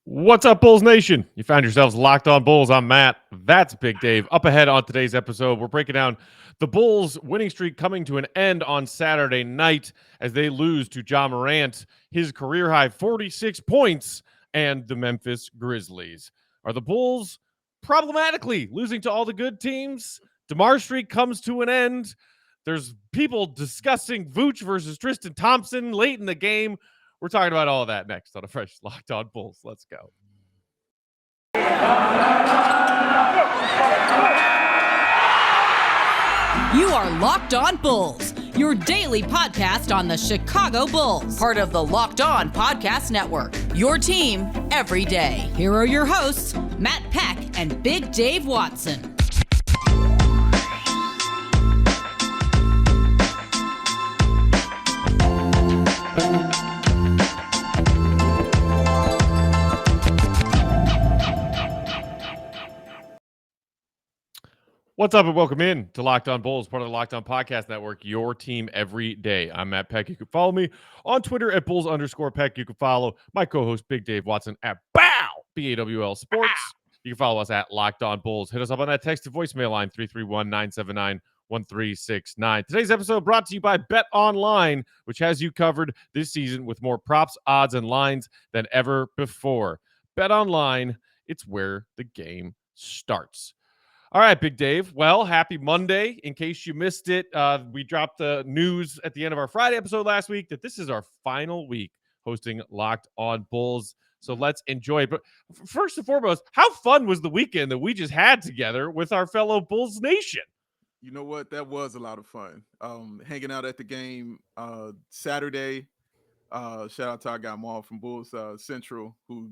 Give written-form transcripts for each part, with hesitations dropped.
What's up, Bulls Nation? You found yourselves locked on Bulls. I'm Matt. That's Big Dave. Up ahead on today's episode, we're breaking down the Bulls' winning streak coming to an end on Saturday night as they lose to Ja Morant, his career-high 46 points, and the Memphis Grizzlies. Are the Bulls problematically losing to all the good teams? DeMar's streak comes to an end. There's people discussing Vooch versus Tristan Thompson late in the game. We're talking about all of that next on a fresh Locked On Bulls. Let's go. You are Locked On Bulls, your daily podcast on the Chicago Bulls, part of the Locked On Podcast Network, your team every day. Here are your hosts, Matt Peck and Big Dave Watson. What's up and welcome in to Locked On Bulls, part of the Locked On Podcast Network, your team every day. I'm Matt Peck. You can follow me on Twitter at Bulls_Peck. You can follow my co-host Big Dave Watson at BAWL Sports. You can follow us at Locked On Bulls. Hit us up on that text to voicemail line 331-979-1369. Today's episode brought to you by Bet Online, which has you covered this season with more props, odds, and lines than ever before. Bet Online, it's where the game starts. All right, Big Dave. Well, happy Monday. In case you missed it, we dropped the news at the end of our Friday episode last week that this is our final week hosting Locked On Bulls. So let's enjoy it. But first and foremost, how fun was the weekend that we just had together with our fellow Bulls Nation? You know what? That was a lot of fun. Hanging out at the game Saturday. Shout out to our guy Maul from Bulls Central, who,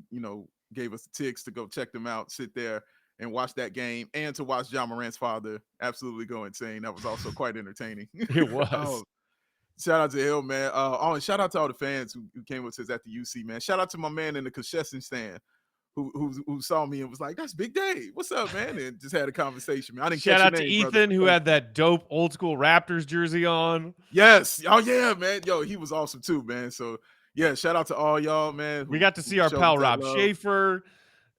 gave us the tics to go check them out, sit there and watch that game, and to watch Ja Morant's father absolutely go insane. That was also quite entertaining. It was. Shout out to him, man. And shout out to all the fans who came with us at the UC, man. Shout out to my man in the concession stand who saw me and was like, "That's Big Dave. What's up, man?" And just had a conversation, man. I didn't Shout catch out your to name, Ethan, brother. who had that dope old school Raptors jersey on. Yes. Oh, yeah, man. Yo, he was awesome too, man. So, yeah, shout out to all y'all, man. We got to see our pal Rob Schaefer.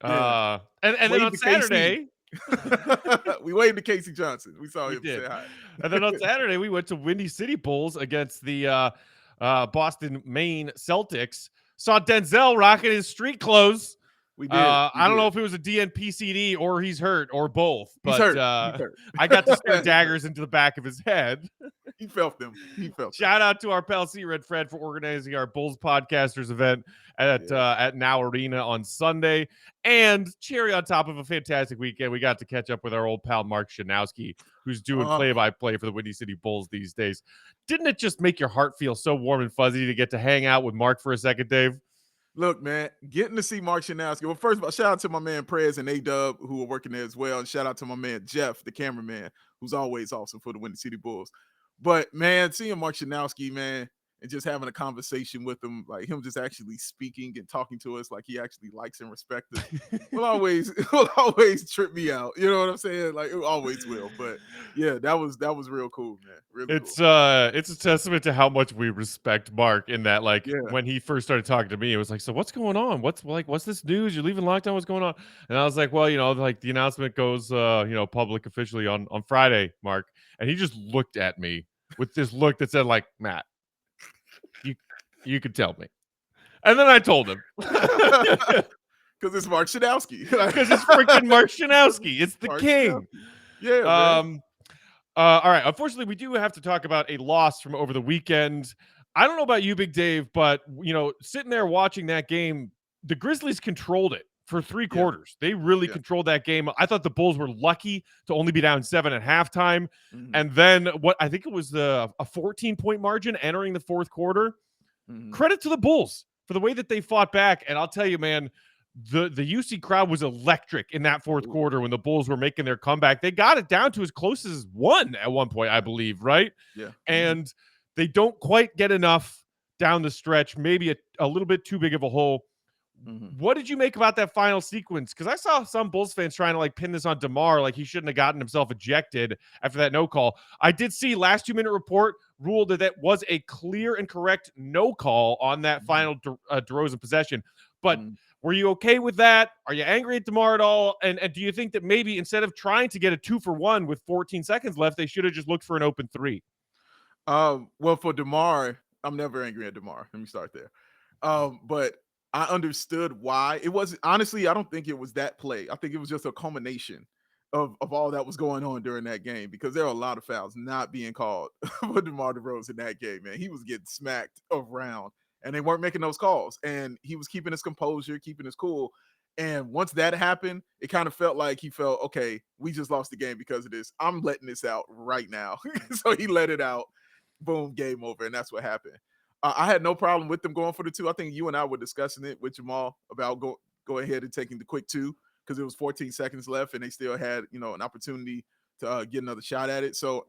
Yeah. And then on Saturday, we waved to Casey Johnson. We saw him did. say hi. And then on Saturday, we went to Windy City Bulls against the Boston, Maine Celtics. Saw Denzel rocking his street clothes. We did. I don't know if it was a DNPCD or he's hurt or both. But he's hurt. I got to stare daggers into the back of his head. He felt them. Shout out to our pal C Red Fred for organizing our Bulls Podcasters event at Now Arena on Sunday. And cherry on top of a fantastic weekend, we got to catch up with our old pal Mark Shanowski, who's doing play-by-play for the Windy City Bulls these days. Didn't it just make your heart feel so warm and fuzzy to get to hang out with Mark for a second, Dave? Look, man, getting to see Mark Shanowski. Well, first of all, shout out to my man Prez and A-Dub, who are working there as well. And shout out to my man Jeff, the cameraman, who's always awesome for the Windy City Bulls. But, man, seeing Mark Shanowski, man, and just having a conversation with him, like him just actually speaking and talking to us like he actually likes and respects us, will always trip me out. You know what I'm saying? Like, it always will. But, yeah, that was real cool, man. Really it's cool. It's a testament to how much we respect Mark in that, like, when he first started talking to me, it was like, so what's going on? What's this news? You're leaving lockdown? What's going on? And I was like, well, like the announcement goes, public officially on Friday, Mark. And he just looked at me with this look that said, like, Matt, you could tell me. And then I told him. Because it's Mark Shanowski. Because it's freaking Mark Shanowski. It's the king. Shanowski. Yeah, man. All right. Unfortunately, we do have to talk about a loss from over the weekend. I don't know about you, Big Dave, but, sitting there watching that game, the Grizzlies controlled it for three quarters. They really controlled that game. I thought the Bulls were lucky to only be down 7 at halftime. Mm-hmm. And then I think it was a 14-point margin entering the fourth quarter. Mm-hmm. Credit to the Bulls for the way that they fought back. And I'll tell you, man, the UC crowd was electric in that fourth quarter when the Bulls were making their comeback. They got it down to as close as 1 at one point, I believe, right? Yeah. And they don't quite get enough down the stretch, maybe a little bit too big of a hole. Mm-hmm. What did you make about that final sequence? Because I saw some Bulls fans trying to pin this on DeMar, like he shouldn't have gotten himself ejected after that no call. I did see last 2-minute report ruled that was a clear and correct no call on that final DeRozan possession. But Were you okay with that? Are you angry at DeMar at all? And do you think that maybe instead of trying to get a 2-for-1 with 14 seconds left, they should have just looked for an open three? Well, for DeMar, I'm never angry at DeMar. Let me start there. But I understood why. It wasn't, honestly, I don't think it was that play. I think it was just a culmination of all that was going on during that game, because there are a lot of fouls not being called for DeMar DeRozan in that game, man. He was getting smacked around and they weren't making those calls. And he was keeping his composure, keeping his cool. And once that happened, it kind of felt like he felt, okay, we just lost the game because of this. I'm letting this out right now. So he let it out. Boom, game over. And that's what happened. I had no problem with them going for the two. I think you and I were discussing it with Jamal about go ahead and taking the quick two, because it was 14 seconds left and they still had, an opportunity to get another shot at it. So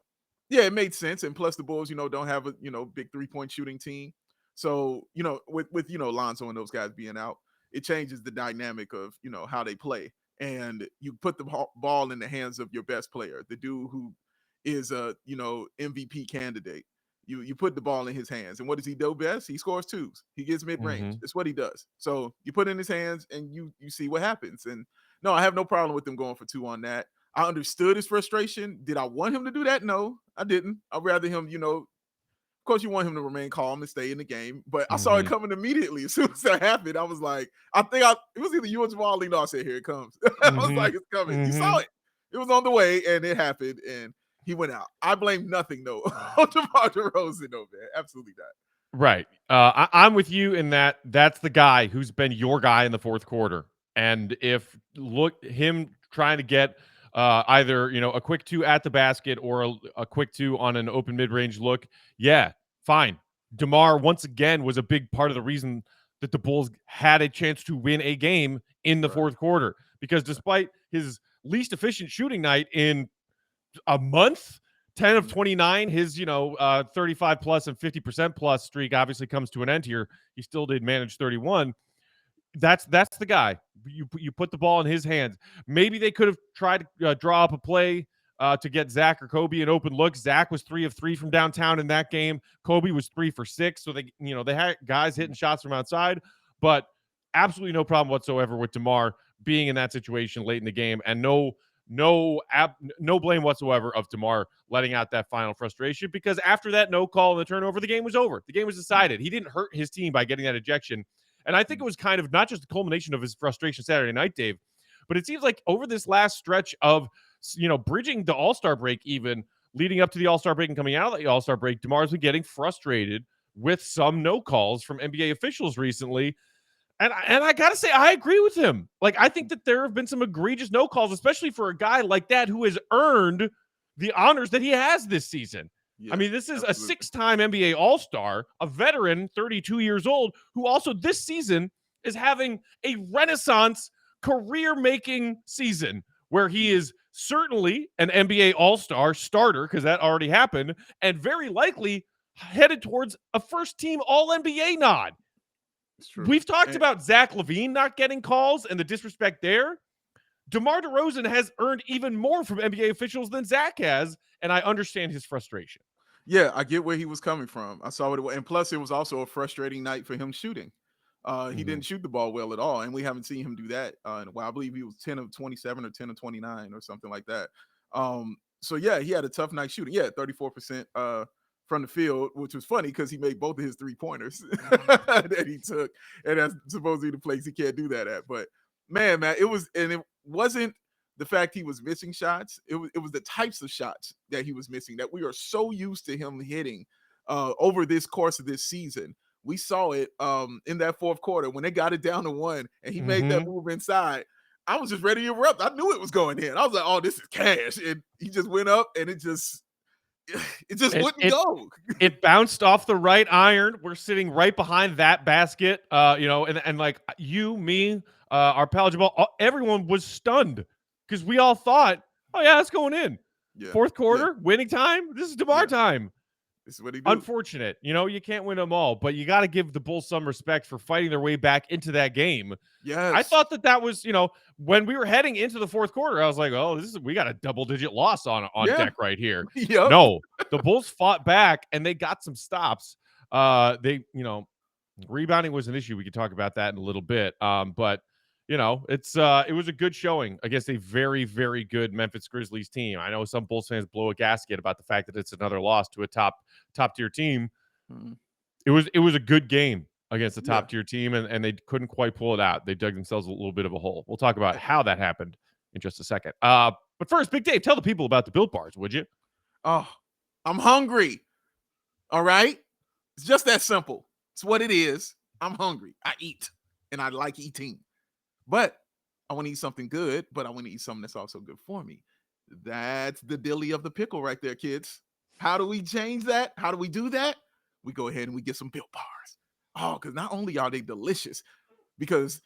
yeah, it made sense. And plus the Bulls, don't have a, big 3-point shooting team. So, with Lonzo and those guys being out, it changes the dynamic of, how they play. And you put the ball in the hands of your best player, the dude who is a, MVP candidate. You put the ball in his hands, and what does he do best? He scores twos. He gets mid-range. That's what he does. So you put it in his hands and you see what happens. And no, I have no problem with them going for two on that. I understood his frustration. Did I want him to do that? No, I didn't. I'd rather him, of course you want him to remain calm and stay in the game, but I saw it coming immediately. As soon as that happened, I was like, it was either you or Jamal leaned off, said, here it comes. I was like, it's coming. You saw it. It was on the way and it happened. And he went out. I blame nothing, though, on DeMar DeRozan, though, man. Absolutely not. Right. I'm with you in that's the guy who's been your guy in the fourth quarter. And if him trying to get either, a quick two at the basket or a quick two on an open mid-range look, yeah, fine. DeMar, once again, was a big part of the reason that the Bulls had a chance to win a game in the fourth quarter. Because despite his least efficient shooting night in a month, 10 of 29, his 35 plus and 50% plus streak obviously comes to an end here. He still did manage 31. That's the guy. You put the ball in his hands. Maybe they could have tried to draw up a play to get Zach or Kobe an open look. Zach was 3 of 3 from downtown in that game. Kobe was 3 for 6. So they had guys hitting shots from outside, but absolutely no problem whatsoever with DeMar being in that situation late in the game, and no blame whatsoever of DeMar letting out that final frustration, because after that no call and the turnover, the game was over. The game was decided. He didn't hurt his team by getting that ejection. And I think it was kind of not just the culmination of his frustration Saturday night, Dave, but it seems like over this last stretch of, bridging the All-Star break, even leading up to the All-Star break and coming out of the All-Star break, DeMar's been getting frustrated with some no calls from NBA officials recently. And I got to say, I agree with him. Like, I think that there have been some egregious no calls, especially for a guy like that who has earned the honors that he has this season. Yeah, I mean, this is absolutely a 6-time NBA All-Star, a veteran, 32 years old, who also this season is having a renaissance career-making season where he is certainly an NBA All-Star starter, because that already happened, and very likely headed towards a first-team All-NBA nod. We've talked about Zach LaVine not getting calls and the disrespect there. DeMar DeRozan has earned even more from NBA officials than Zach has, and I understand his frustration. Yeah, I get where he was coming from. I saw what it was. And plus, it was also a frustrating night for him shooting. He didn't shoot the ball well at all, and we haven't seen him do that in a while. I believe he was 10 of 27 or 10 of 29 or something like that. So, yeah, he had a tough night shooting. Yeah, 34% from the field, which was funny because he made both of his 3-pointers that he took, and that's supposedly the place he can't do that at. But man, it wasn't the fact he was missing shots. It was the types of shots that he was missing that we are so used to him hitting over this course of this season. We saw it in that fourth quarter when they got it down to 1 and he made that move inside. I was just ready to erupt. I knew it was going in. I was like, oh, this is cash. And he just went up and it just wouldn't go. It bounced off the right iron. We're sitting right behind that basket, and like you, me, our pal Jamal, everyone was stunned because we all thought, oh yeah, it's going in. Yeah. Fourth quarter, winning time. This is DeMar time. This is what he did. Unfortunate. You can't win them all, but you got to give the Bulls some respect for fighting their way back into that game. Yes. I thought that was, when we were heading into the fourth quarter, I was like, oh, we got a double-digit loss on deck right here. Yep. No, the Bulls fought back and they got some stops. They Rebounding was an issue. We could talk about that in a little bit. But it was a good showing against a very, very good Memphis Grizzlies team. I know some Bulls fans blow a gasket about the fact that it's another loss to a top tier team. Mm-hmm. It was a good game against a top tier team, and they couldn't quite pull it out. They dug themselves a little bit of a hole. We'll talk about how that happened in just a second. But first, Big Dave, tell the people about the Built Bars, would you? Oh, I'm hungry. All right? It's just that simple. It's what it is. I'm hungry. I eat, and I like eating. But I want to eat something good, but I want to eat something that's also good for me. That's the dilly of the pickle right there, kids. How do we change that? How do we do that? We go ahead and we get some Built Bars. Oh, because not only are they delicious, because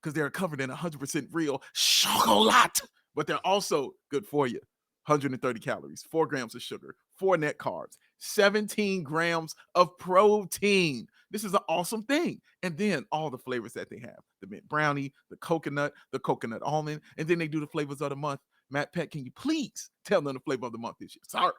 they're covered in 100% real chocolate, but they're also good for you. 130 calories, 4 grams of sugar, 4 net carbs, 17 grams of protein. This is an awesome thing. And then all the flavors that they have, the mint brownie, the coconut almond, and then they do the flavors of the month. Matt Pett, can you please tell them the flavor of the month this year? Sorry.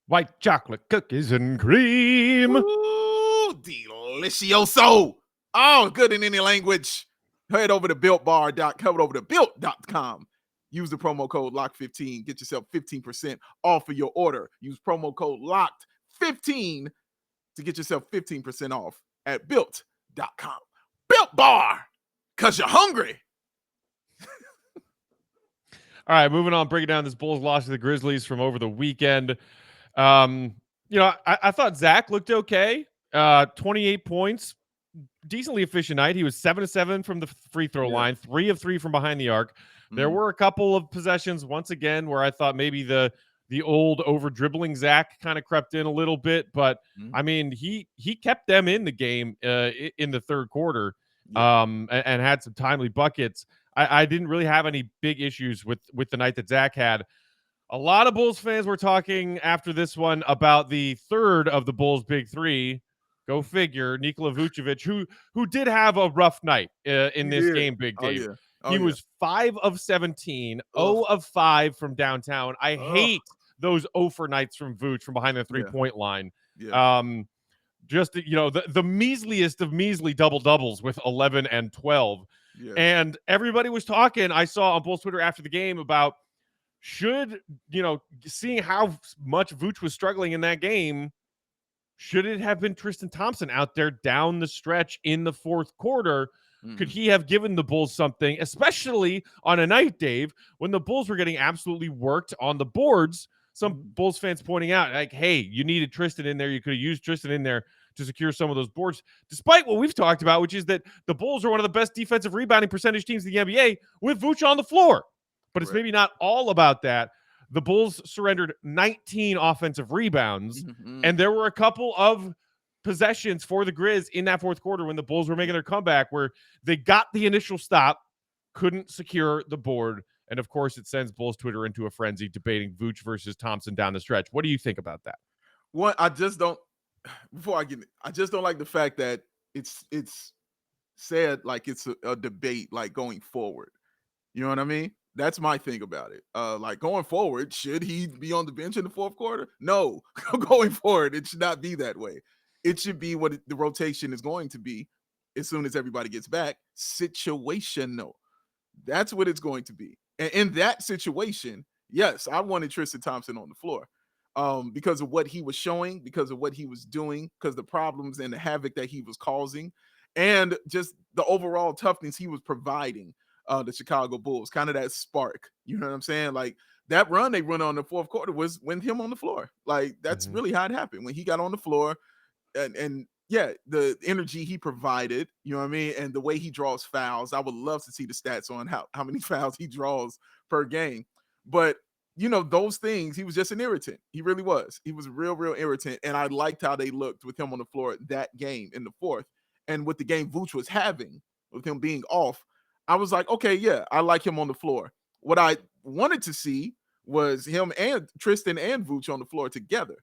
White chocolate cookies and cream. Ooh, delicioso. Oh, good in any language. Head over to built.com. Use the promo code LOCK15. Get yourself 15% off of your order. Use promo code LOCKed15 to get yourself 15% off at built.com. Built Bar, because you're hungry. All right, moving on, breaking down this Bulls loss to the Grizzlies from over the weekend. I thought Zach looked okay. 28 points, decently efficient night. He was 7-7 from the free throw line, 3 of 3 from behind the arc. There were a couple of possessions once again where I thought maybe the old over dribbling Zach kind of crept in a little bit, but I mean he kept them in the game in the third quarter, and had some timely buckets. I didn't really have any big issues with the night that Zach had. A lot of Bulls fans were talking after this one about the third of the Bulls' big three. Go figure, Nikola Vucevic, who did have a rough night in this game, Big Dave. He was 5 of 17, 0 of 5 from downtown. I hate those 0 for nights from Vooch from behind the three-point line. Just, the measliest of measly double-doubles with 11 and 12. And everybody was talking, I saw on Bulls Twitter after the game, about seeing how much Vooch was struggling in that game, should it have been Tristan Thompson out there down the stretch in the fourth quarter? Could he have given the Bulls something, especially on a night, Dave, when the Bulls were getting absolutely worked on the boards? Some Bulls fans pointing out, like, hey, you needed Tristan in there. You could have used Tristan in there to secure some of those boards, despite what we've talked about, which is that the Bulls are one of the best defensive rebounding percentage teams in the NBA with Vooch on the floor. But it's maybe not all about that. The Bulls surrendered 19 offensive rebounds, and there were a couple of possessions for the Grizz in that fourth quarter when the Bulls were making their comeback where they got the initial stop, couldn't secure the board, and of course it sends Bulls Twitter into a frenzy debating Vooch versus Thompson down the stretch. What do you think about that? I just don't like the fact that it's said like it's a debate like going forward. You know what I mean? That's my thing about it. Like going forward, should he be on the bench in the fourth quarter? No. Going forward, it should not be that way. It should be what the rotation is going to be as soon as everybody gets back. Situational. That's what it's going to be. And in that situation, yes, I wanted Tristan Thompson on the floor because of what he was showing, because of what he was doing, because the problems and the havoc that he was causing, and just the overall toughness he was providing the Chicago Bulls, kind of that spark. You know what I'm saying? Like that run they run on the fourth quarter was with him on the floor. Like that's really how it happened. When he got on the floor, and the energy he provided, you know what I mean? And the way he draws fouls. I would love to see the stats on how many fouls he draws per game. But, those things, he was just an irritant. He really was. He was a real, real irritant. And I liked how they looked with him on the floor that game in the fourth. And with the game Vooch was having, with him being off, I was like, okay, yeah, I like him on the floor. What I wanted to see was him and Tristan and Vooch on the floor together.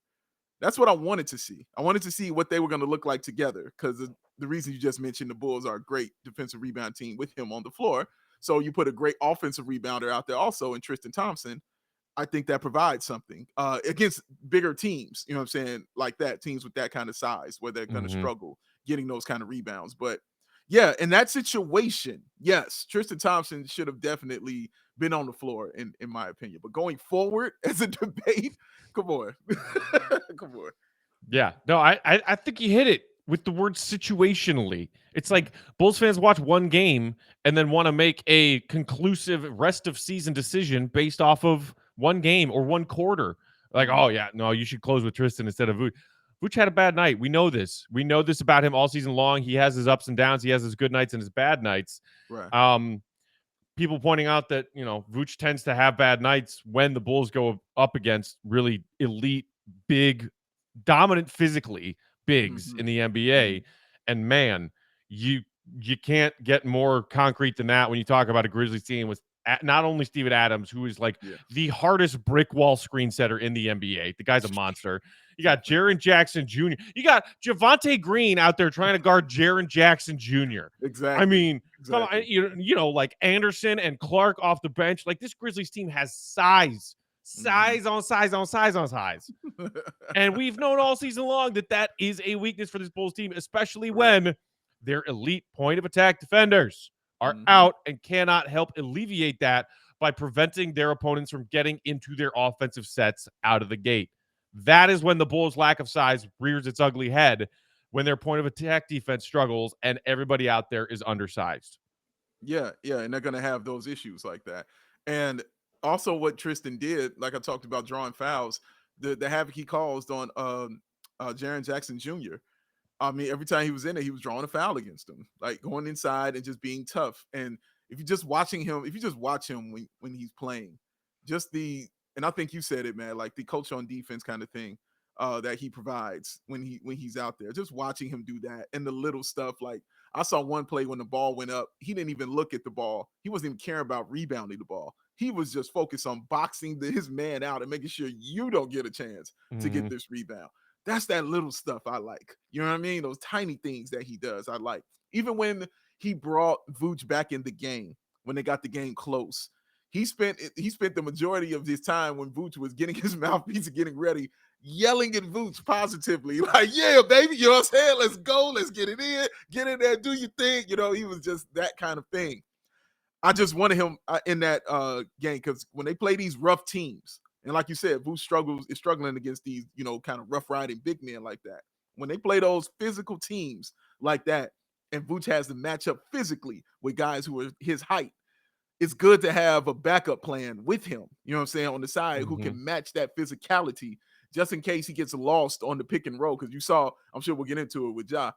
That's what I wanted to see. I wanted to see what they were going to look like together because the reason you just mentioned, the Bulls are a great defensive rebound team with him on the floor. So you put a great offensive rebounder out there also in Tristan Thompson. I think that provides something against bigger teams, you know what I'm saying, like that, teams with that kind of size where they're going to struggle getting those kind of rebounds. But yeah, in that situation, yes, Tristan Thompson should have definitely been on the floor, in my opinion. But going forward as a debate, come on. Come on. Yeah, no, I think you hit it with the word situationally. It's like Bulls fans watch one game and then want to make a conclusive rest of season decision based off of one game or one quarter. Like, oh yeah, no, you should close with Tristan instead of Vooch. Vooch had a bad night. We know this. We know this about him all season long. He has his ups and downs. He has his good nights and his bad nights. Right. People pointing out that, Vooch tends to have bad nights when the Bulls go up against really elite, big, dominant physically bigs in the NBA. And man, you can't get more concrete than that when you talk about a Grizzlies team with not only Steven Adams, who is like the hardest brick wall screen setter in the NBA. The guy's a monster. You got Jaren Jackson Jr. You got Javonte Green out there trying to guard Jaren Jackson Jr. Exactly. I mean, come on, like Anderson and Clark off the bench. Like, this Grizzlies team has size on size on size on size. And we've known all season long that is a weakness for this Bulls team, especially when their elite point of attack defenders are out and cannot help alleviate that by preventing their opponents from getting into their offensive sets out of the gate. That is when the Bulls' lack of size rears its ugly head, when their point of attack defense struggles and everybody out there is undersized. Yeah, and they're going to have those issues like that. And also what Tristan did, like I talked about drawing fouls, the havoc he caused on Jaren Jackson Jr. I mean, every time he was in it, he was drawing a foul against him, like going inside and just being tough. And if you just watch him when he's playing, and I think you said it, man, like the coach on defense kind of thing that he provides when he's out there, just watching him do that and the little stuff. Like, I saw one play when the ball went up, he didn't even look at the ball. He wasn't even caring about rebounding the ball. He was just focused on boxing his man out and making sure you don't get a chance to get this rebound. That's that little stuff I like. You know what I mean? Those tiny things that he does, I like. Even when he brought Vooch back in the game, when they got the game close, he spent the majority of his time when Vooch was getting his mouthpiece and getting ready, yelling at Vooch positively, like, yeah, baby, you know what I'm saying? Let's go. Let's get it in. Get in there. Do your thing. He was just that kind of thing. I just wanted him in that game because when they play these rough teams, and like you said, Vooch is struggling against these, kind of rough riding big men like that. When they play those physical teams like that, and Vooch has to match up physically with guys who are his height, it's good to have a backup plan with him, you know what I'm saying, on the side who can match that physicality just in case he gets lost on the pick and roll. Because you saw, I'm sure we'll get into it with Ja.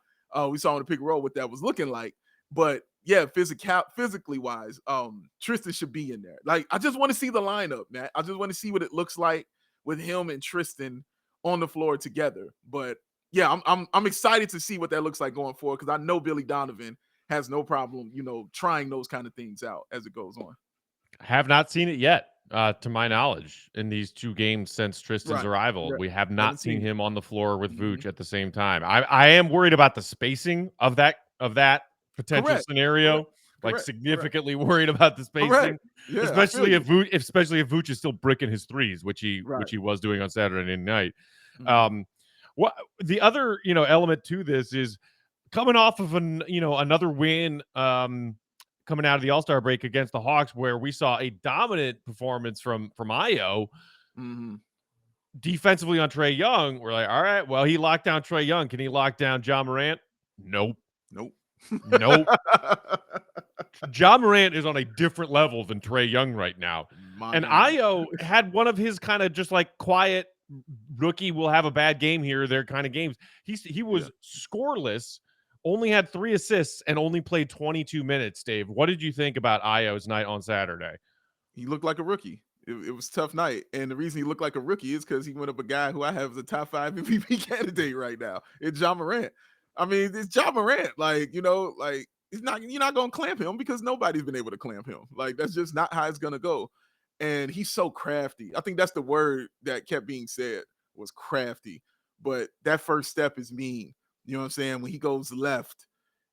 We saw on the pick and roll what that was looking like. But yeah, physically wise, Tristan should be in there. Like, I just want to see the lineup, man. I just want to see what it looks like with him and Tristan on the floor together. But yeah, I'm excited to see what that looks like going forward, because I know Billy Donovan has no problem, trying those kind of things out as it goes on. Have not seen it yet, to my knowledge, in these 2 games since Tristan's arrival. We have not seen him on the floor with Vooch at the same time. I am worried about the spacing of that potential scenario. Significantly worried about the spacing, especially if Vooch is still bricking his threes, which he was doing on Saturday night. What the other element to this is coming off of another win coming out of the All-Star break against the Hawks, where we saw a dominant performance from Ayo. Defensively on Trae Young, we're like, all right, well, he locked down Trae Young. Can he lock down Ja Morant? Nope. Ja Morant is on a different level than Trae Young right now. Ayo had one of his kind of just like quiet rookie will have a bad game here or there kind of games. He was scoreless, only had 3 assists, and only played 22 minutes, Dave. What did you think about Ayo's night on Saturday? He looked like a rookie. It was a tough night. And the reason he looked like a rookie is because he went up a guy who I have as a top 5 MVP candidate right now. It's Ja Morant. I mean, it's Ja Morant. Like, you're not going to clamp him because nobody's been able to clamp him. Like, that's just not how it's going to go. And he's so crafty. I think that's the word that kept being said, was crafty. But that first step is mean. You know what I'm saying? When he goes left,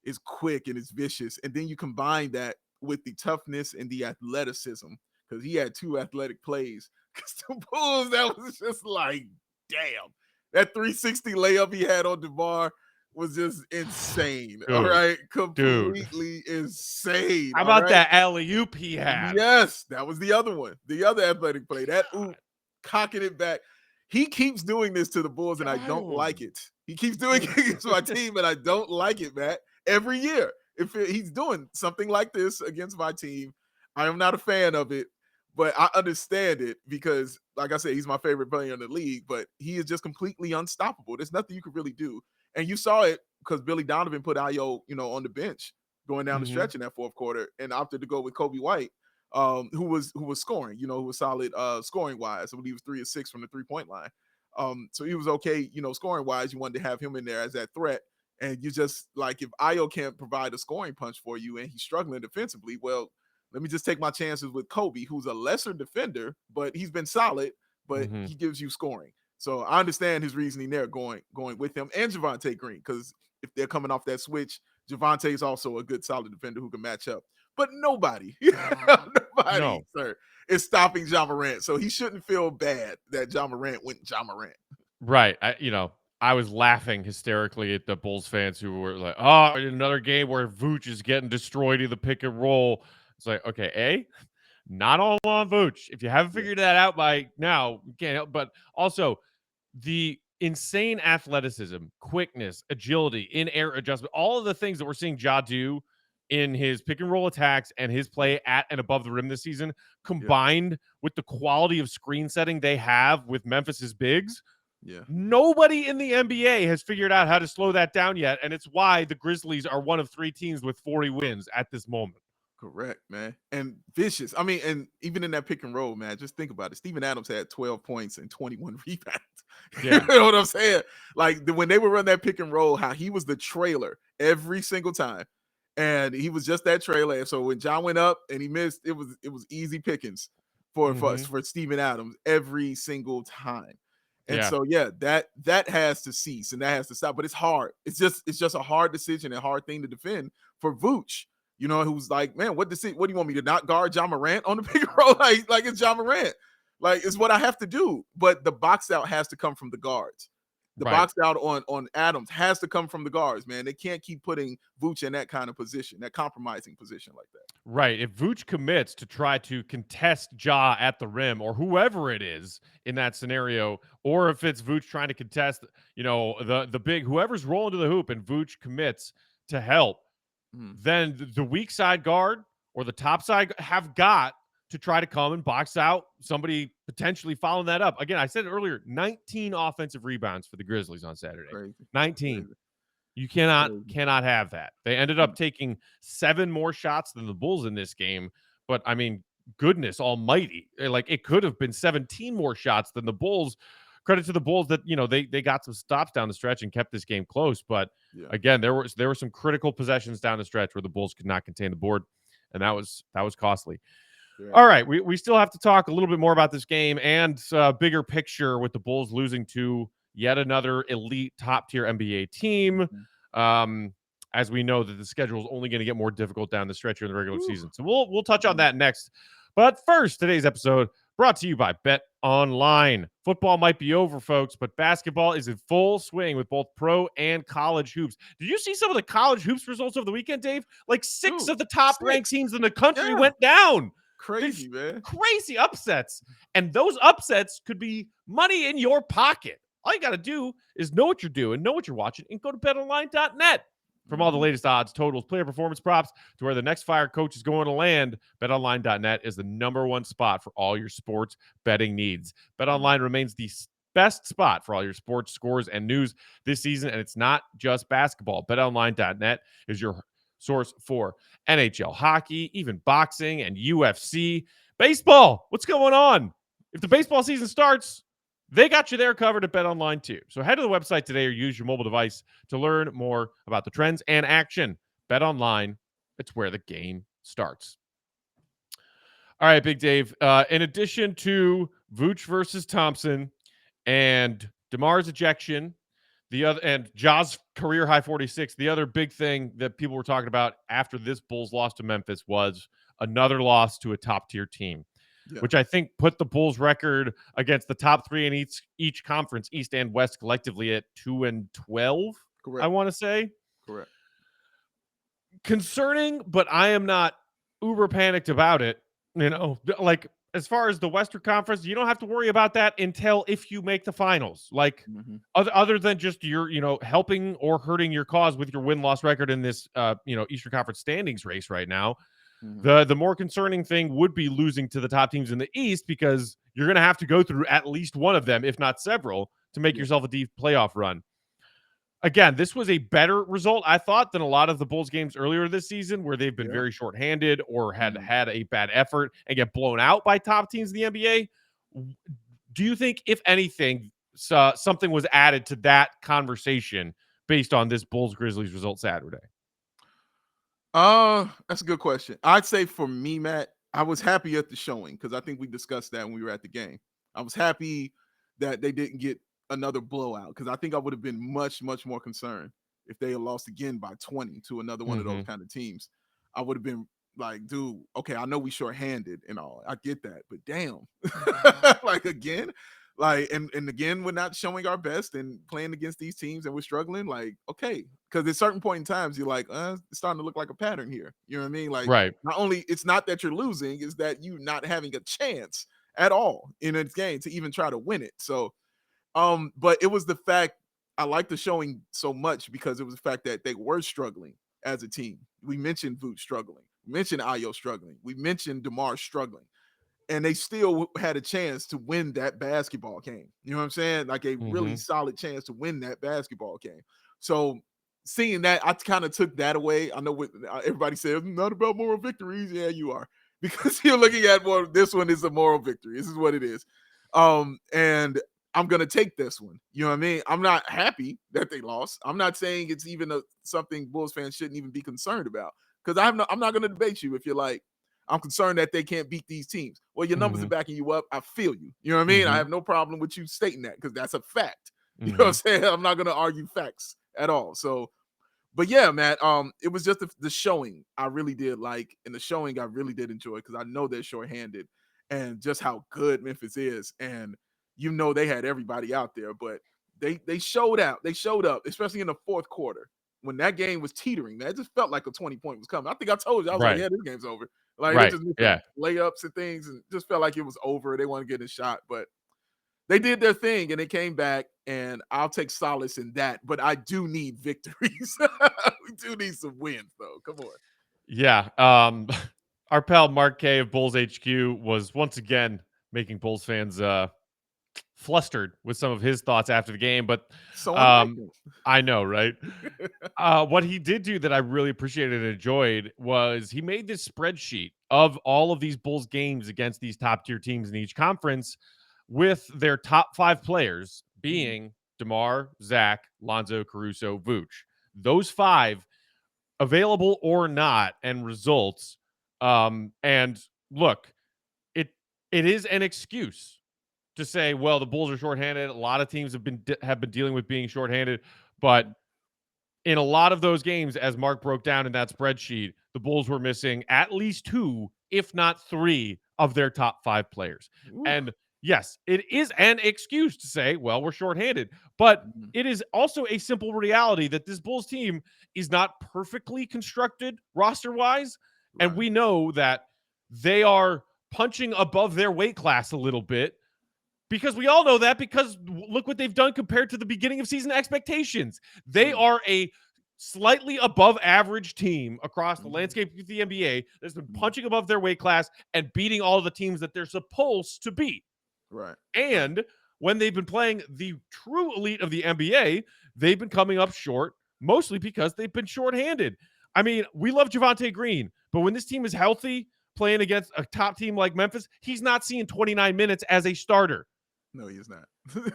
it's quick and it's vicious. And then you combine that with the toughness and the athleticism, because he had 2 athletic plays. Because the Bulls, that was just like, damn. That 360 layup he had on DeMar, was just insane. Dude, all right. Completely insane. How all about right? that alley-oop he had? Yes, that was the other one. The other athletic play. That oop, cocking it back. He keeps doing this to the Bulls, and I don't like it. He keeps doing it against my team, and I don't like it, Matt. Every year. If he's doing something like this against my team, I am not a fan of it, but I understand it because, like I said, he's my favorite player in the league, but he is just completely unstoppable. There's nothing you could really do. And you saw it because Billy Donovan put Ayo, on the bench going down the stretch in that fourth quarter and opted to go with Kobe White, who was scoring, who was solid scoring wise. I believe he was 3 of 6 from the 3-point line. So he was okay, scoring wise. You wanted to have him in there as that threat. And you just like, if Ayo can't provide a scoring punch for you and he's struggling defensively, well, let me just take my chances with Kobe, who's a lesser defender, but he's been solid, but he gives you scoring. So I understand his reasoning there going with him and Javonte Green, because if they're coming off that switch, Javonte is also a good solid defender who can match up. But nobody, sir, is stopping Ja Morant. So he shouldn't feel bad that Ja Morant went Ja Morant. Right. I was laughing hysterically at the Bulls fans who were like, oh, another game where Vooch is getting destroyed in the pick and roll. It's like, okay, not all on Vooch. If you haven't figured that out by now, you can't help. But also the insane athleticism, quickness, agility, in-air adjustment, all of the things that we're seeing Ja do in his pick and roll attacks and his play at and above the rim this season, combined with the quality of screen setting they have with Memphis's bigs. Yeah. Nobody in the NBA has figured out how to slow that down yet, and it's why the Grizzlies are one of 3 teams with 40 wins at this moment. Correct, man. And vicious. I mean, and even in that pick and roll, man, just think about it. Steven Adams had 12 points and 21 rebounds. Yeah. You know what I'm saying? Like when they would run that pick and roll, how he was the trailer every single time. And he was just that trailer. And so when John went up and he missed, it was easy pickings for Steven Adams every single time. And so that has to cease and that has to stop. But it's hard. It's just a hard decision and hard thing to defend for Vooch. Who's like, man, what do you want me to not guard Ja Morant on the pick and roll? Like it's Ja Morant. Like, it's what I have to do. But the box out has to come from the guards. The box out on Adams has to come from the guards, man. They can't keep putting Vooch in that kind of position, that compromising position like that. Right. If Vooch commits to try to contest Ja at the rim or whoever it is in that scenario, or if it's Vooch trying to contest, the big, whoever's rolling to the hoop and Vooch commits to help, then the weak side guard or the top side have got to try to come and box out somebody potentially following that up. Again, I said it earlier, 19 offensive rebounds for the Grizzlies on Saturday. Crazy. 19. Crazy. You cannot have that. They ended up taking 7 more shots than the Bulls in this game. But, I mean, goodness almighty. Like, it could have been 17 more shots than the Bulls. Credit to the Bulls that, they got some stops down the stretch and kept this game close. But, again, there were some critical possessions down the stretch where the Bulls could not contain the board, and that was costly. Yeah. All right, we still have to talk a little bit more about this game and bigger picture with the Bulls losing to yet another elite top-tier NBA team. As we know that the schedule is only going to get more difficult down the stretch here in the regular season. So we'll touch on that next. But first, today's episode brought to you by Bet Online. Football might be over, folks, but basketball is in full swing with both pro and college hoops. Did you see some of the college hoops results over the weekend, Dave? Like 6 of the top-ranked teams in the country went down. Crazy, man. Crazy upsets. And those upsets could be money in your pocket. All you got to do is know what you're doing, know what you're watching, and go to betonline.net. From all the latest odds, totals, player performance props, to where the next fired coach is going to land, betonline.net is the #1 spot for all your sports betting needs. BetOnline remains the best spot for all your sports scores and news this season, and it's not just basketball. BetOnline.net is your source for NHL hockey, even boxing and UFC. Baseball, what's going on? If the baseball season starts, they got you there covered at BetOnline too. So head to the website today or use your mobile device to learn more about the trends and action. BetOnline, it's where the game starts. All right, Big Dave. In addition to Vooch versus Thompson and DeMar's ejection, and Ja's career high 46, the other big thing that people were talking about after this Bulls loss to Memphis was another loss to a top-tier team. Which I think put the Bulls record against the top 3 in each conference, East and West, collectively at 2-12. Correct. I want to say. Correct. Concerning, but I am not uber panicked about it. Like as far as the Western Conference, you don't have to worry about that until if you make the finals. Like other than just your, helping or hurting your cause with your win-loss record in this, Eastern Conference standings race right now. The more concerning thing would be losing to the top teams in the East, because you're going to have to go through at least one of them, if not several, to make yourself a deep playoff run. Again, this was a better result, I thought, than a lot of the Bulls games earlier this season where they've been very shorthanded or had a bad effort and get blown out by top teams in the NBA. Do you think, if anything, something was added to that conversation based on this Bulls-Grizzlies result Saturday? That's a good question. I'd say for me, Matt, I was happy at the showing because I think we discussed that when we were at the game. I was happy that they didn't get another blowout, because I think I would have been much, much more concerned if they had lost again by 20 to another one of those kind of teams. I would have been like, dude, okay, I know we shorthanded and all. I get that, but damn, like again, like and again, we're not showing our best and playing against these teams and we're struggling. Like, okay, because at certain point in times you're like, it's starting to look like a pattern here. You know what I mean? Like, not only it's not that you're losing, it's that you not having a chance at all in a game to even try to win it. So. But it was the fact I like the showing so much because it was the fact that they were struggling as a team. We mentioned Vooch struggling, we mentioned Ayo struggling, we mentioned DeMar struggling, and they still had a chance to win that basketball game. You know what I'm saying? Like a really solid chance to win that basketball game. So seeing that, I kind of took that away. I know what everybody says, not about moral victories. Yeah, you are, because you're looking at this one is a moral victory. This is what it is. And I'm going to take this one. You know what I mean? I'm not happy that they lost. I'm not saying it's even something Bulls fans shouldn't even be concerned about, because I'm not going to debate you if you're like, I'm concerned that they can't beat these teams. Well, your numbers are backing you up. I feel you. You know what I mean? I have no problem with you stating that, because that's a fact. You know what I'm saying? I'm not going to argue facts at all. So, but yeah, man, it was just the showing I really did like, and the showing I really did enjoy, because I know they're shorthanded and just how good Memphis is. And they had everybody out there, but they showed out. They showed up, especially in the fourth quarter when that game was teetering. Man, it just felt like a 20-point was coming. I think I told you, I was like, yeah, this game's over. Like, they just layups and things, and just felt like it was over. They want to get a shot, but they did their thing and they came back, and I'll take solace in that. But I do need victories. We do need some wins, though. Come on. Yeah. Our pal Mark K of Bulls HQ was once again making Bulls fans flustered with some of his thoughts after the game, but I know, right? What he did do that I really appreciated and enjoyed was he made this spreadsheet of all of these Bulls games against these top tier teams in each conference, with their top 5 players being DeMar, Zach, Lonzo, Caruso, Vooch. Those 5 available or not, and results. And look, it is an excuse to say, well, the Bulls are shorthanded. A lot of teams have been dealing with being shorthanded, but in a lot of those games, as Mark broke down in that spreadsheet, the Bulls were missing at least 2, if not 3, of their top 5 players. Ooh. And yes, it is an excuse to say, well, we're shorthanded, but it is also a simple reality that this Bulls team is not perfectly constructed roster-wise, and we know that they are punching above their weight class a little bit. Because we all know that, because look what they've done compared to the beginning of season expectations. They are a slightly above average team across the landscape of the NBA that's been punching above their weight class and beating all of the teams that they're supposed to beat. Right. And when they've been playing the true elite of the NBA, they've been coming up short, mostly because they've been shorthanded. I mean, we love Javonte Green, but when this team is healthy, playing against a top team like Memphis, he's not seeing 29 minutes as a starter. No, he is not.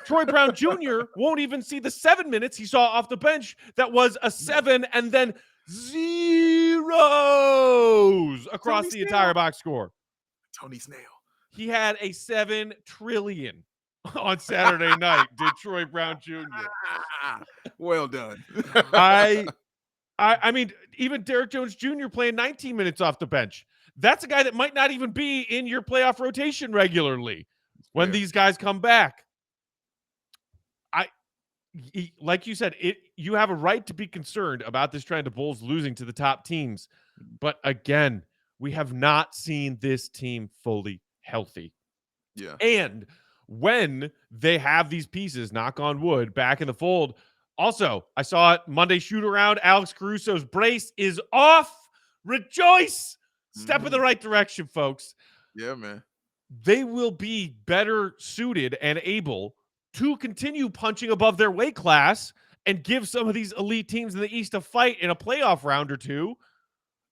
Troy Brown Jr. won't even see the 7 minutes he saw off the bench. That was a 7 and then zeros across the entire box score. Tony Snell. He had a 7 trillion on Saturday night, did Troy Brown Jr. Well done. I mean, even Derrick Jones Jr. playing 19 minutes off the bench. That's a guy that might not even be in your playoff rotation regularly when these guys come back. like you said, you have a right to be concerned about this trend of Bulls losing to the top teams. But again, we have not seen this team fully healthy. Yeah. And when they have these pieces, knock on wood, back in the fold. Also, I saw it Monday shoot around. Alex Caruso's brace is off. Rejoice. Step in the right direction, folks. Yeah, man. They will be better suited and able to continue punching above their weight class and give some of these elite teams in the East a fight in a playoff round or two.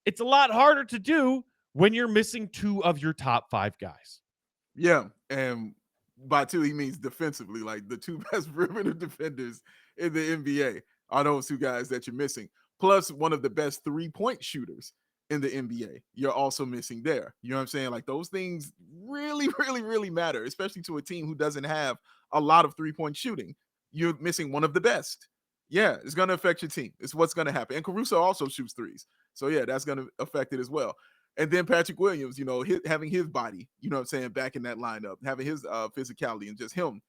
It's a lot harder to do when you're missing 2 of your top 5 guys. Yeah, and by 2 he means defensively. Like the 2 best perimeter defenders in the NBA are those 2 guys that you're missing. Plus one of the best 3-point shooters in the NBA. You're also missing there. You know what I'm saying? Like those things really, really, really matter, especially to a team who doesn't have a lot of 3-point shooting. You're missing one of the best. Yeah, it's going to affect your team. It's what's going to happen. And Caruso also shoots threes. So yeah, that's going to affect it as well. And then Patrick Williams, having his body, what I'm saying, back in that lineup, having his physicality and just him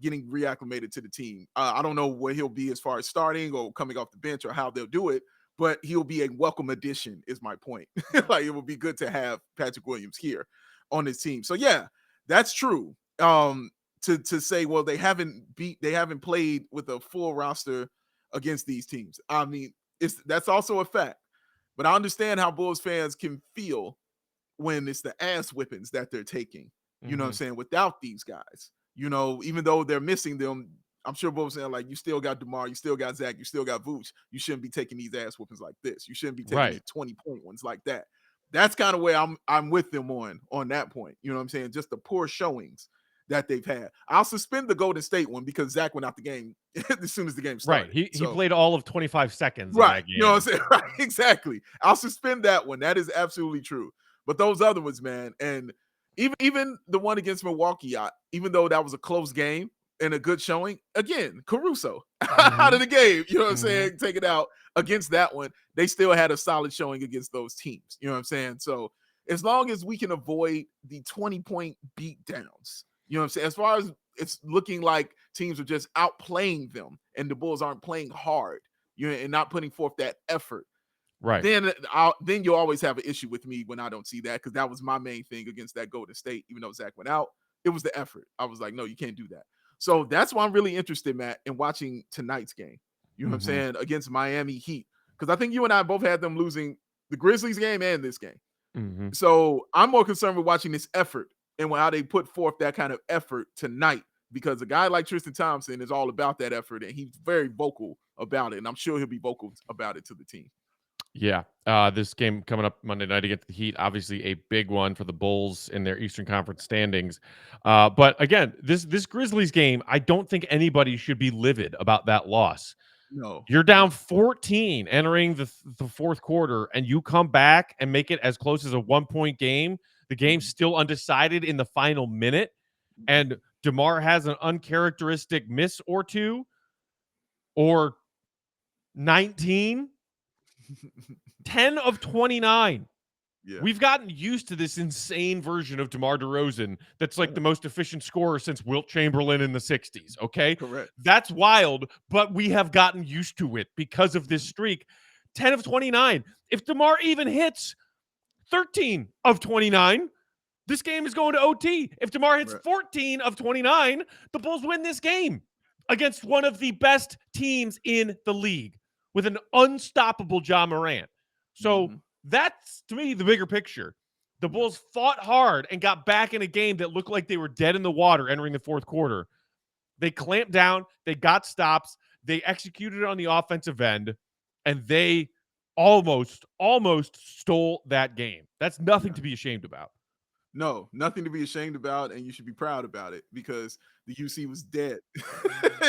getting reacclimated to the team. I don't know where he'll be as far as starting or coming off the bench or how they'll do it, but he'll be a welcome addition is my point. Like it would be good to have Patrick Williams here on his team. So yeah, that's true. To say, well, they haven't played with a full roster against these teams. I mean, that's also a fact. But I understand how Bulls fans can feel when it's the ass whippings that they're taking, you know what I'm saying, without these guys. Even though they're missing them, I'm sure Bulls saying, like, you still got DeMar, you still got Zach, you still got Vooch. You shouldn't be taking these ass whippings like this. You shouldn't be taking these 20-point ones like that. That's kind of where I'm with them on that point. You know what I'm saying? Just the poor showings that they've had. I'll suspend the Golden State one because Zach went out the game as soon as the game started. Right. He played all of 25 seconds. Right. In that game. You know what I'm saying? Right. Exactly. I'll suspend that one. That is absolutely true. But those other ones, man, and even the one against Milwaukee, even though that was a close game and a good showing, again, Caruso out of the game, you know what I'm saying? Take it out against that one. They still had a solid showing against those teams. You know what I'm saying? So as long as we can avoid the 20-point beatdowns, you know what I'm saying? As far as it's looking like teams are just outplaying them and the Bulls aren't playing hard, and not putting forth that effort. Right. Then you'll always have an issue with me when I don't see that, because that was my main thing against that Golden State. Even though Zach went out, it was the effort. I was like, no, you can't do that. So that's why I'm really interested, Matt, in watching tonight's game. You know what I'm saying? Against Miami Heat. Because I think you and I both had them losing the Grizzlies game and this game. So I'm more concerned with watching this effort and how they put forth that kind of effort tonight, because a guy like Tristan Thompson is all about that effort, and he's very vocal about it, and I'm sure he'll be vocal about it to the team. Yeah. This game coming up Monday night against the Heat, obviously a big one for the Bulls in their Eastern Conference standings. But again, this Grizzlies game, I don't think anybody should be livid about that loss. No. You're down 14 entering the fourth quarter, and you come back and make it as close as a 1-point game. The game's still undecided in the final minute, and DeMar has an uncharacteristic miss or two, or 19, 10 of 29. Yeah. We've gotten used to this insane version of DeMar DeRozan that's like the most efficient scorer since Wilt Chamberlain in the 60s, okay? Correct. That's wild, but we have gotten used to it because of this streak. 10 of 29. If DeMar even hits 13 of 29, this game is going to OT. If DeMar hits 14 of 29, the Bulls win this game against one of the best teams in the league with an unstoppable Ja Morant. So that's, to me, the bigger picture. The Bulls fought hard and got back in a game that looked like they were dead in the water entering the fourth quarter. They clamped down. They got stops. They executed on the offensive end, and they almost stole that game. That's nothing to be ashamed about. No, nothing to be ashamed about, and you should be proud about it, because the UC was dead.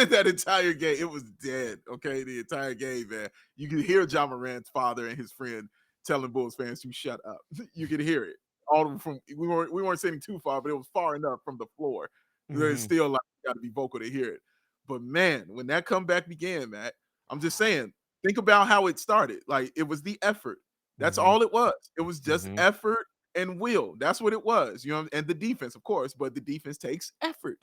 That entire game, it was dead, okay? The entire game, man. You could hear Ja Morant's father and his friend telling Bulls fans to shut up. You could hear it. All from we weren't sitting too far, but it was far enough from the floor. It's still like you got to be vocal to hear it. But man, when that comeback began, Matt, I'm just saying, think about how it started. Like, it was the effort. That's all it was. It was just effort and will. That's what it was, and the defense, of course, but the defense takes effort.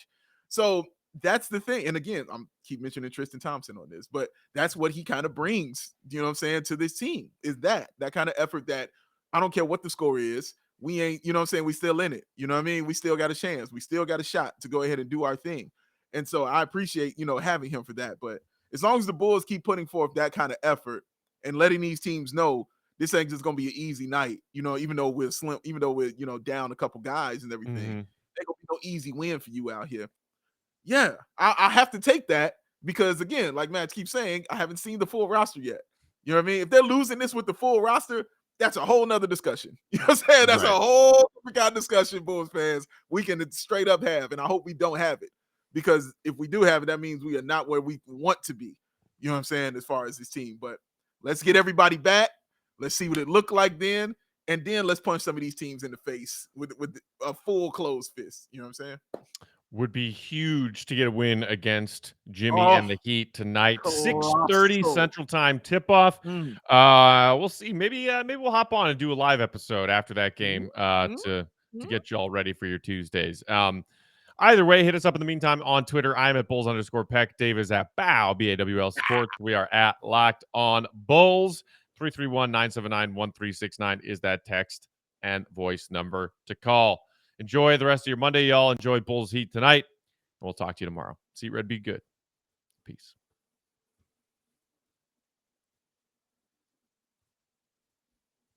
So that's the thing. And again, I'm keep mentioning Tristan Thompson on this, but that's what he kind of brings, you know what I'm saying, to this team, is that kind of effort that I don't care what the score is. We ain't, you know what I'm saying, we still in it. You know what I mean? We still got a chance. We still got a shot to go ahead and do our thing. And so I appreciate, having him for that. But as long as the Bulls keep putting forth that kind of effort and letting these teams know this ain't just gonna be an easy night, even though we're slim, even though we're, down a couple guys and everything, ain't gonna be no easy win for you out here. Yeah, I have to take that because, again, like Matt keeps saying, I haven't seen the full roster yet. You know what I mean? If they're losing this with the full roster, that's a whole nother discussion. You know what I'm saying? That's Right. a whole different discussion, Bulls fans. We can straight up have, and I hope we don't have it, because if we do have it, that means we are not where we want to be. You know what I'm saying? As far as this team, but let's get everybody back. Let's see what it looked like then, and then let's punch some of these teams in the face with a full closed fist. You know what I'm saying? Would be huge to get a win against Jimmy and the Heat tonight. 6:30 Central Time tip-off. We'll see. Maybe we'll hop on and do a live episode after that game to get you all ready for your Tuesdays. Either way, hit us up in the meantime on Twitter. I'm at Bulls_Peck. Dave is at BAW, BAWL Sports. We are at Locked On Bulls. 331-979-1369 is that text and voice number to call. Enjoy the rest of your Monday, y'all. Enjoy Bulls Heat tonight. And we'll talk to you tomorrow. See Red be good. Peace.